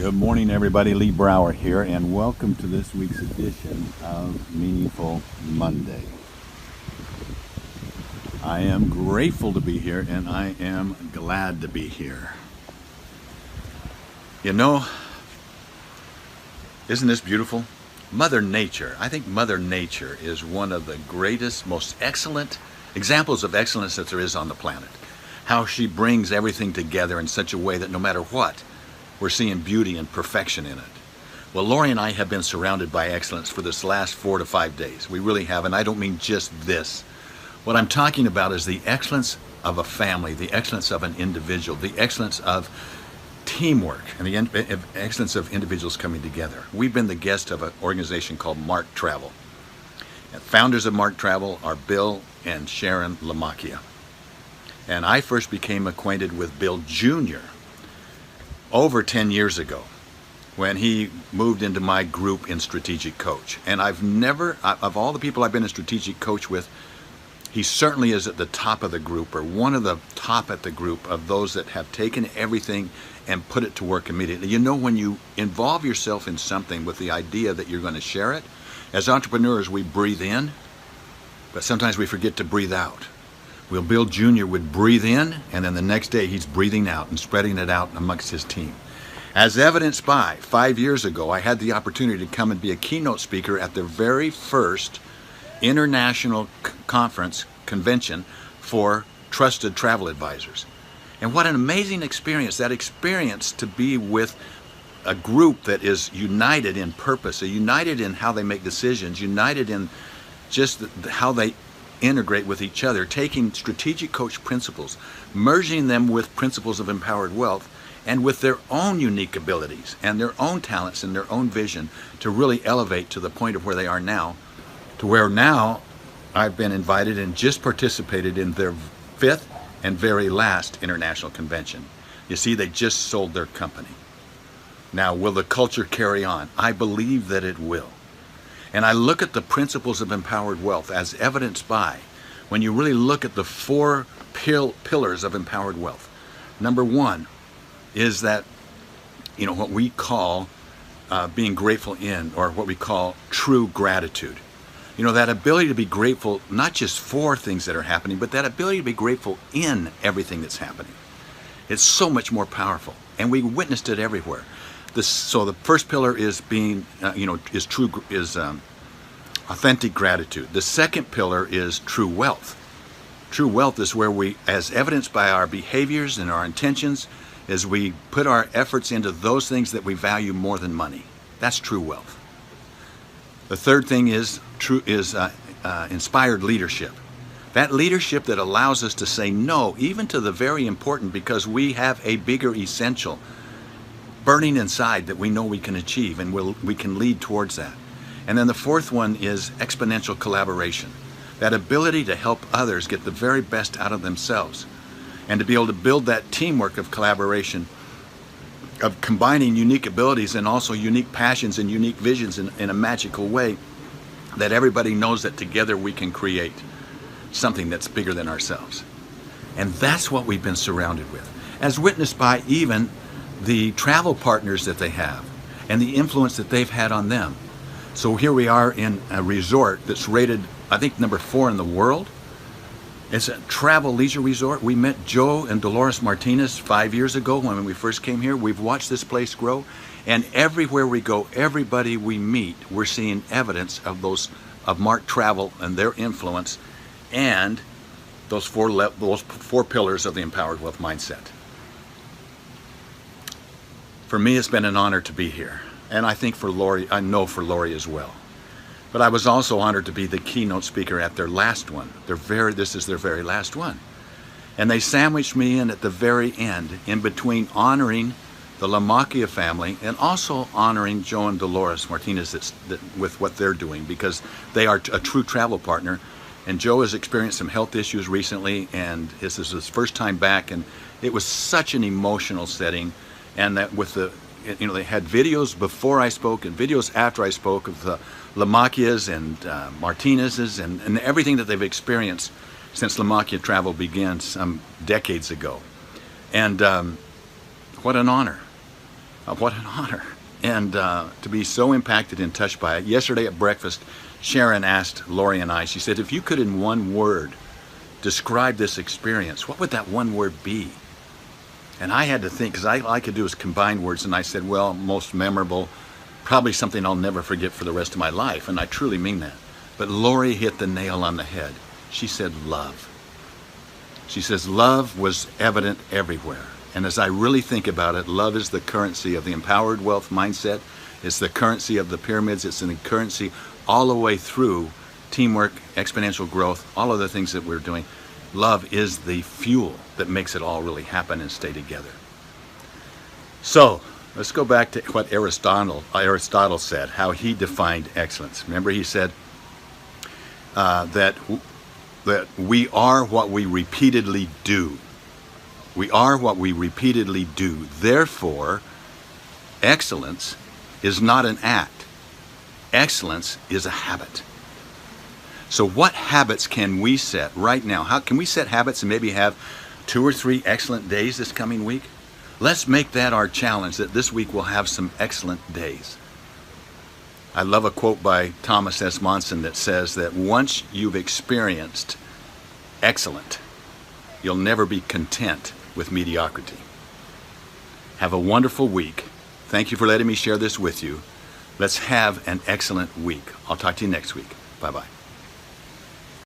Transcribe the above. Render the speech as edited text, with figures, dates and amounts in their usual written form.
Good morning, everybody. Lee Brower here, and welcome to this week's edition of Meaningful Monday. I am grateful to be here, and I am glad to be here. You know, isn't this beautiful? Mother Nature. I think Mother Nature is one of the greatest, most excellent examples of excellence that there is on the planet. How she brings everything together in such a way that no matter what, we're seeing beauty and perfection in it. Well, Lori and I have been surrounded by excellence for this last 4 to 5 days. We really have, and I don't mean just this. What I'm talking about is the excellence of a family, the excellence of an individual, the excellence of teamwork, and the excellence of individuals coming together. We've been the guest of an organization called Mark Travel. And founders of Mark Travel are Bill and Sharon Lamacchia. And I first became acquainted with Bill Jr. over 10 years ago when he moved into my group in Strategic Coach. And I've never, of all the people I've been a Strategic Coach with, he certainly is at the top of the group, or one of the top at the group of those that have taken everything and put it to work immediately. You know, when you involve yourself in something with the idea that you're going to share it, as entrepreneurs we breathe in, but sometimes we forget to breathe out. Well, Bill Jr. would breathe in, and then the next day he's breathing out and spreading it out amongst his team. As evidenced by, 5 years ago, I had the opportunity to come and be a keynote speaker at the very first international convention for trusted travel advisors. And what an amazing experience, that experience to be with a group that is united in purpose, united in how they make decisions, united in just how they integrate with each other, taking Strategic Coach principles, merging them with principles of empowered wealth, and with their own unique abilities and their own talents and their own vision to really elevate to the point of where they are now, to where now I've been invited and just participated in their 5th and very last international convention. You see, they just sold their company. Now, will the culture carry on? I believe that it will. And I look at the principles of empowered wealth as evidenced by, when you really look at the 4 pillars of empowered wealth. Number 1 is that, you know, what we call being grateful in, or what we call true gratitude. You know, that ability to be grateful not just for things that are happening, but that ability to be grateful in everything that's happening. It's so much more powerful, and we witnessed it everywhere. So the first pillar is being, is authentic gratitude. The second pillar is true wealth. True wealth is where we, as evidenced by our behaviors and our intentions, is we put our efforts into those things that we value more than money. That's true wealth. The third thing is inspired leadership. That leadership that allows us to say no, even to the very important, because we have a bigger essential burning inside that we know we can achieve, and we can lead towards that. And then the fourth one is exponential collaboration. That ability to help others get the very best out of themselves, and to be able to build that teamwork of collaboration, of combining unique abilities and also unique passions and unique visions in a magical way, that everybody knows that together we can create something that's bigger than ourselves. And that's what we've been surrounded with, as witnessed by even the travel partners that they have and the influence that they've had on them. So here we are in a resort that's rated, I think, number 4 in the world. It's a travel leisure resort. We met Joe and Dolores Martinez 5 years ago when we first came here. We've watched this place grow, and everywhere we go, everybody we meet, we're seeing evidence of Mark Travel and their influence, and those four pillars of the empowered wealth mindset. For me, it's been an honor to be here. And I think for Lori, I know for Lori as well. But I was also honored to be the keynote speaker at their last one. This is their very last one. And they sandwiched me in at the very end, in between honoring the Lamacchia family and also honoring Joe and Dolores Martinez with what they're doing, because they are a true travel partner. And Joe has experienced some health issues recently, and this is his first time back, and it was such an emotional setting. And that with they had videos before I spoke and videos after I spoke of the Lamacchias and Martinez's and everything that they've experienced since Lamacchia travel began some decades ago. And what an honor. What an honor. And to be so impacted and touched by it. Yesterday at breakfast, Sharon asked Lori and I, she said, if you could in one word describe this experience, what would that one word be? And I had to think, because all I could do was combine words, and I said, well, most memorable, probably something I'll never forget for the rest of my life, and I truly mean that. But Lori hit the nail on the head. She said love. She says love was evident everywhere. And as I really think about it, love is the currency of the empowered wealth mindset. It's the currency of the pyramids. It's the currency all the way through teamwork, exponential growth, all of the things that we're doing. Love is the fuel that makes it all really happen and stay together. So let's go back to what Aristotle said, how he defined excellence. Remember, he said that we are what we repeatedly do. We are what we repeatedly do. Therefore, excellence is not an act. Excellence is a habit. So what habits can we set right now? How can we set habits and maybe have 2 or 3 excellent days this coming week? Let's make that our challenge, that this week we'll have some excellent days. I love a quote by Thomas S. Monson that says that once you've experienced excellent, you'll never be content with mediocrity. Have a wonderful week. Thank you for letting me share this with you. Let's have an excellent week. I'll talk to you next week. Bye-bye.